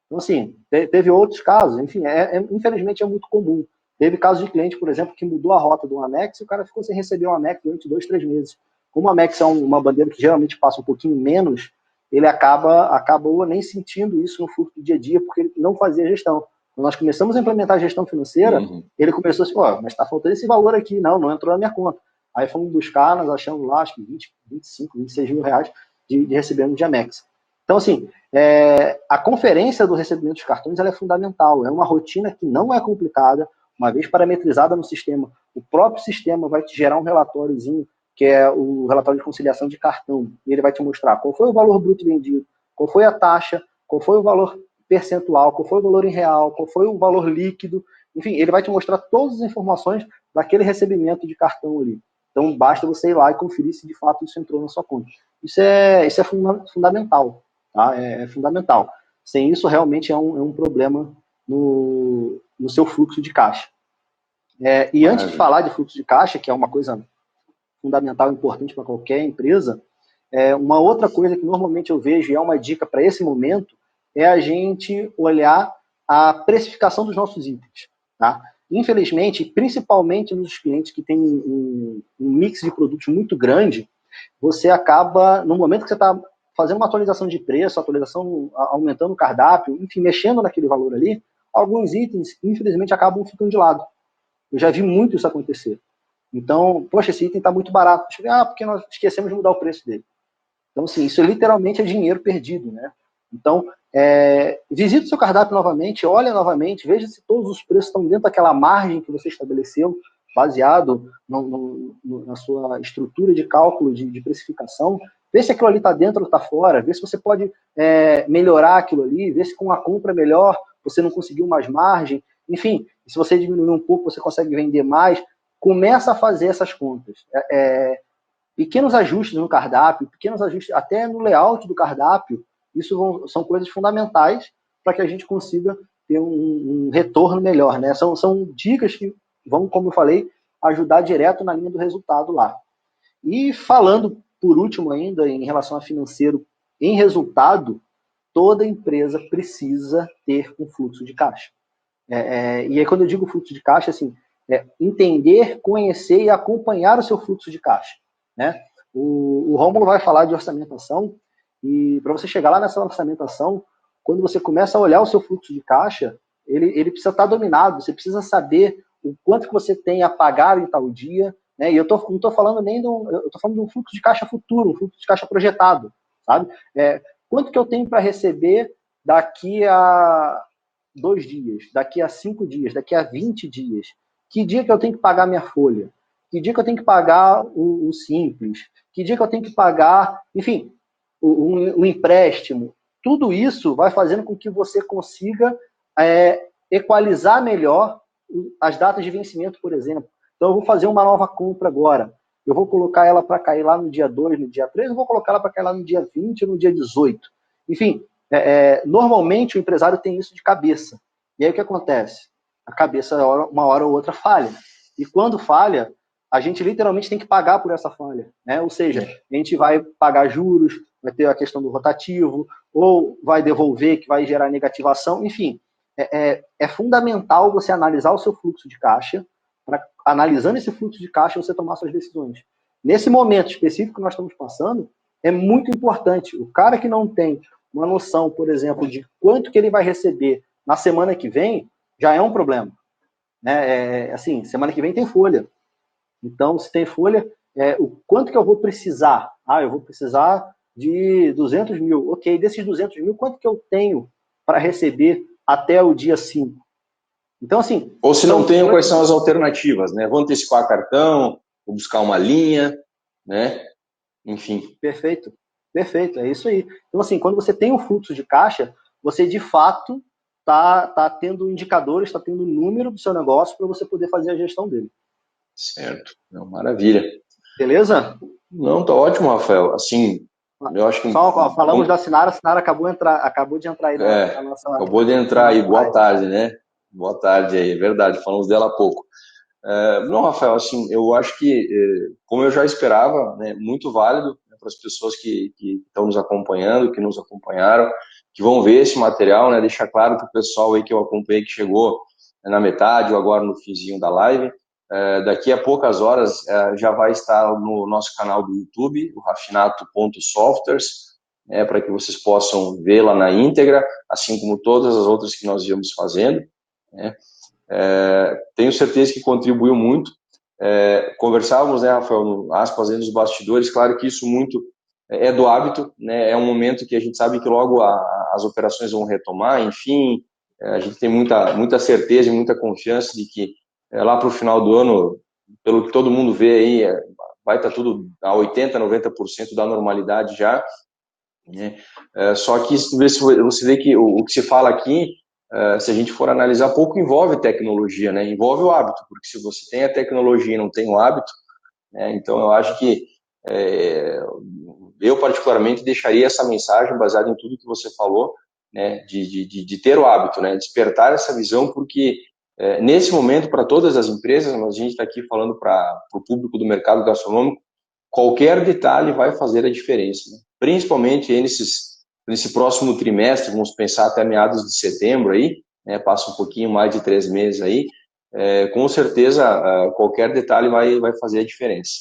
Então, assim, teve outros casos, enfim, infelizmente é muito comum. Teve casos de cliente, por exemplo, que mudou a rota do Amex e o cara ficou sem receber o Amex durante 2, 3 meses. Como o Amex é uma bandeira que geralmente passa um pouquinho menos, ele acabou nem sentindo isso no fluxo do dia a dia, porque ele não fazia gestão. Quando nós começamos a implementar a gestão financeira, ele começou assim, mas está faltando esse valor aqui, não entrou na minha conta. Aí fomos buscar, nós achamos lá, acho que 20, 25, 26 mil reais de recebimento de Amex. Então, assim, a conferência do recebimento dos cartões ela é fundamental. É uma rotina que não é complicada, uma vez parametrizada no sistema. O próprio sistema vai te gerar um relatóriozinho, que é o relatório de conciliação de cartão. E ele vai te mostrar qual foi o valor bruto vendido, qual foi a taxa, qual foi o valor percentual, qual foi o valor em real, qual foi o valor líquido. Enfim, ele vai te mostrar todas as informações daquele recebimento de cartão ali. Então, basta você ir lá e conferir se de fato isso entrou na sua conta. Isso é fundamental. Tá? É fundamental. Sem isso, realmente é um problema no seu fluxo de caixa. E antes de falar de fluxo de caixa, que é uma coisa fundamental, importante para qualquer empresa, uma outra coisa que normalmente eu vejo, e é uma dica para esse momento, é a gente olhar a precificação dos nossos itens. Tá? Infelizmente, principalmente nos clientes que têm um mix de produtos muito grande, você acaba, no momento que você está fazendo uma atualização de preço, atualização, aumentando o cardápio, enfim, mexendo naquele valor ali, alguns itens, infelizmente, acabam ficando de lado. Eu já vi muito isso acontecer. Então, poxa, esse item está muito barato. Porque nós esquecemos de mudar o preço dele. Então, assim, isso literalmente é dinheiro perdido, né? Então, visite o seu cardápio novamente, olha novamente, veja se todos os preços estão dentro daquela margem que você estabeleceu, baseado na sua estrutura de cálculo de precificação. Vê se aquilo ali está dentro ou está fora, vê se você pode melhorar aquilo ali, vê se com a compra melhor você não conseguiu mais margem. Enfim, se você diminuir um pouco, você consegue vender mais. Começa a fazer essas contas. Pequenos ajustes no cardápio, pequenos ajustes até no layout do cardápio, isso são coisas fundamentais para que a gente consiga ter um retorno melhor, né? São dicas que vão, como eu falei, ajudar direto na linha do resultado lá. E falando, por último ainda, em relação a financeiro, em resultado, toda empresa precisa ter um fluxo de caixa. E aí, quando eu digo fluxo de caixa, assim, entender, conhecer e acompanhar o seu fluxo de caixa. Né? O Rômulo vai falar de orçamentação, e para você chegar lá nessa orçamentação, quando você começa a olhar o seu fluxo de caixa, ele precisa estar dominado, você precisa saber o quanto que você tem a pagar em tal dia, né? E eu não estou falando eu estou falando de um fluxo de caixa futuro, um fluxo de caixa projetado, sabe? Quanto que eu tenho para receber daqui a 2 dias, daqui a 5 dias, daqui a 20 dias? Que dia que eu tenho que pagar minha folha? Que dia que eu tenho que pagar o simples? Que dia que eu tenho que pagar, enfim, o empréstimo? Tudo isso vai fazendo com que você consiga equalizar melhor as datas de vencimento, por exemplo. Então, eu vou fazer uma nova compra agora. Eu vou colocar ela para cair lá no dia 2, no dia 3, eu vou colocar ela para cair lá no dia 20 ou no dia 18. Enfim, normalmente o empresário tem isso de cabeça. E aí o que acontece? A cabeça, uma hora ou outra, falha. E quando falha, a gente literalmente tem que pagar por essa falha. Né? Ou seja, a gente vai pagar juros, vai ter a questão do rotativo, ou vai devolver, que vai gerar negativação. Enfim, é fundamental você analisar o seu fluxo de caixa, para, analisando esse fluxo de caixa, você tomar suas decisões. Nesse momento específico que nós estamos passando, é muito importante. O cara que não tem uma noção, por exemplo, de quanto que ele vai receber na semana que vem, já é um problema. Né? Assim, semana que vem tem folha. Então, se tem folha, o quanto que eu vou precisar? Eu vou precisar de 200 mil. Ok, desses 200 mil, quanto que eu tenho para receber até o dia 5? Então, assim... Ou se não tenho, quais são as alternativas? Né? Vou antecipar cartão, vou buscar uma linha, né? Enfim. Perfeito, é isso aí. Então, assim, quando você tem um fluxo de caixa, você, de fato, tá tendo indicadores, está tendo número do seu negócio para você poder fazer a gestão dele. Certo. Não, maravilha. Beleza? Não, tá ótimo, Rafael. Assim, eu acho que Só falamos da Sinara, a Sinara acabou de entrar aí na nossa. Acabou de entrar aí. Boa tarde, né? Boa tarde aí, é verdade. Falamos dela há pouco. Não, Rafael, assim, eu acho que, como eu já esperava, né, muito válido, né, para as pessoas que estão nos acompanhando, que nos acompanharam, que vão ver esse material, né? Deixar claro para o pessoal aí que eu acompanhei que chegou na metade ou agora no finzinho da live. Daqui a poucas horas já vai estar no nosso canal do YouTube, o rafinato.softwares, né, para que vocês possam vê-la na íntegra, assim como todas as outras que nós íamos fazendo, né. Tenho certeza que contribuiu muito. Conversávamos, né, Rafael, aspas, nos bastidores, claro que isso muito é do hábito, né, é um momento que a gente sabe que logo as operações vão retomar, enfim, a gente tem muita certeza e muita confiança de que lá para o final do ano, pelo que todo mundo vê aí, vai estar tudo a 80%, 90% da normalidade já, né? Só que você vê que o que se fala aqui, se a gente for analisar, pouco envolve tecnologia, né? Envolve o hábito, porque se você tem a tecnologia e não tem o hábito, né? Então eu acho que eu particularmente deixaria essa mensagem baseada em tudo que você falou, né? De ter o hábito, né? Despertar essa visão, porque nesse momento, para todas as empresas, mas a gente está aqui falando para o público do mercado gastronômico, qualquer detalhe vai fazer a diferença, né? Principalmente aí nesse próximo trimestre, vamos pensar até meados de setembro aí, né? Passa um pouquinho mais de 3 meses aí, com certeza qualquer detalhe vai fazer a diferença.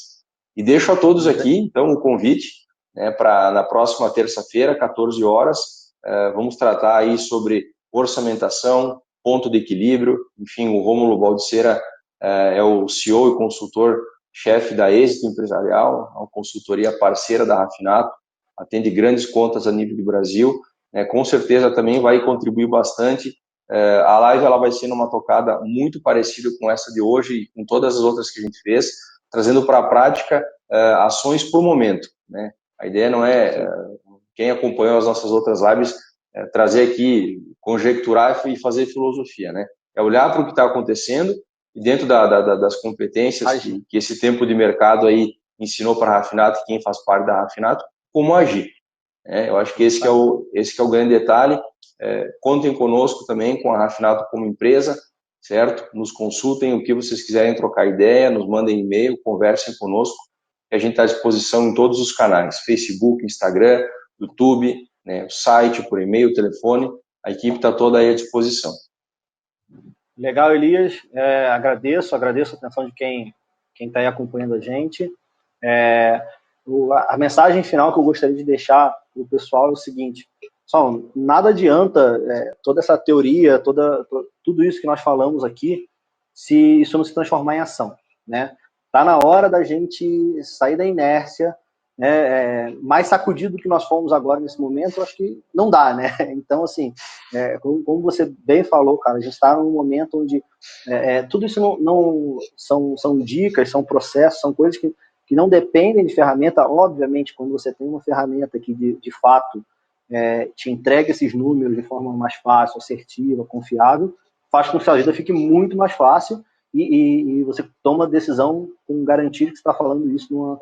E deixo a todos aqui, então, o convite, né, para na próxima terça-feira, 14 horas, vamos tratar aí sobre orçamentação, ponto de equilíbrio, enfim, o Rômulo Baldissera é o CEO e consultor chefe da Êxito Empresarial, uma consultoria parceira da Rafinato, atende grandes contas a nível de Brasil, né, com certeza também vai contribuir bastante. A live ela vai ser numa tocada muito parecida com essa de hoje e com todas as outras que a gente fez, trazendo para a prática ações por momento, né? A ideia não é, quem acompanhou as nossas outras lives, trazer aqui, conjecturar e fazer filosofia, né? É olhar para o que está acontecendo e dentro das competências que esse tempo de mercado aí ensinou para a Rafinato, quem faz parte da Rafinato, como agir. Eu acho que esse que é o grande detalhe. Contem conosco também, com a Rafinato como empresa, certo? Nos consultem o que vocês quiserem trocar ideia, nos mandem e-mail, conversem conosco, que a gente está à disposição em todos os canais, Facebook, Instagram, YouTube, né, o site, por e-mail, telefone, a equipe está toda aí à disposição. Legal, Elias. Agradeço a atenção de quem está aí acompanhando a gente. A mensagem final que eu gostaria de deixar para o pessoal é o seguinte: só nada adianta toda essa teoria, tudo isso que nós falamos aqui, se isso não se transformar em ação, né? Tá na hora da gente sair da inércia, né? Mais sacudido que nós fomos agora nesse momento, eu acho que não dá, né? Então, assim, como você bem falou, cara, a gente está num momento onde tudo isso não são dicas, são processos, são coisas que não dependem de ferramenta. Obviamente, quando você tem uma ferramenta que de fato te entrega esses números de forma mais fácil, assertiva, confiável, faz com que a sua vida fique muito mais fácil e você toma a decisão com garantia que você está falando isso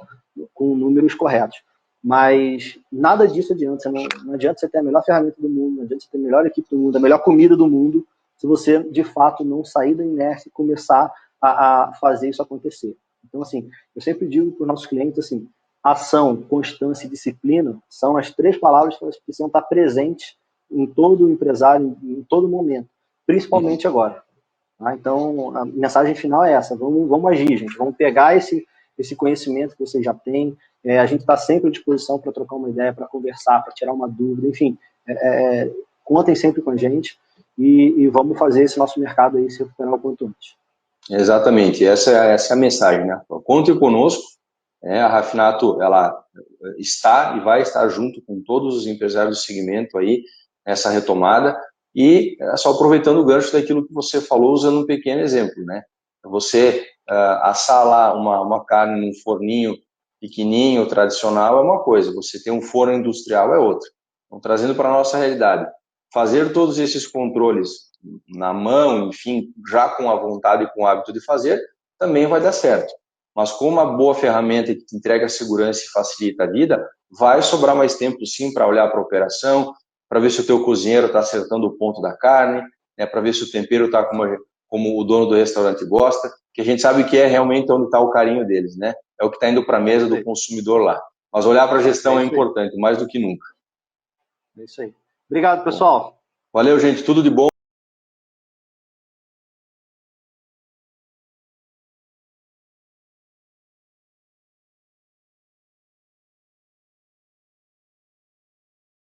com números corretos. Mas nada disso adianta. Não adianta você ter a melhor ferramenta do mundo, não adianta você ter a melhor equipe do mundo, a melhor comida do mundo, se você, de fato, não sair da inércia e começar a fazer isso acontecer. Então, assim, eu sempre digo para os nossos clientes, assim, ação, constância e disciplina são as 3 palavras que elas precisam estar presentes em todo empresário, em todo momento, principalmente agora. Tá? Então, a mensagem final é essa: vamos agir, gente, vamos pegar esse conhecimento que você já tem, a gente está sempre à disposição para trocar uma ideia, para conversar, para tirar uma dúvida, enfim, contem sempre com a gente e vamos fazer esse nosso mercado aí se recuperar o quanto antes. Exatamente, essa é a mensagem, né? Contem conosco, a Rafinato, ela está e vai estar junto com todos os empresários do segmento aí, nessa retomada, e só aproveitando o gancho daquilo que você falou, usando um pequeno exemplo, né? Você assar lá uma carne num forninho pequenininho, tradicional, é uma coisa, você ter um forno industrial é outra. Então, trazendo para a nossa realidade, fazer todos esses controles na mão, enfim, já com a vontade e com o hábito de fazer, também vai dar certo. Mas com uma boa ferramenta que te entrega segurança e facilita a vida, vai sobrar mais tempo sim para olhar para a operação, para ver se o teu cozinheiro está acertando o ponto da carne, né, para ver se o tempero está como o dono do restaurante gosta, que a gente sabe que é realmente onde está o carinho deles, né? É o que está indo para a mesa do consumidor lá. Mas olhar para a gestão é importante, mais do que nunca. É isso aí. Obrigado, pessoal. Valeu, gente. Tudo de bom.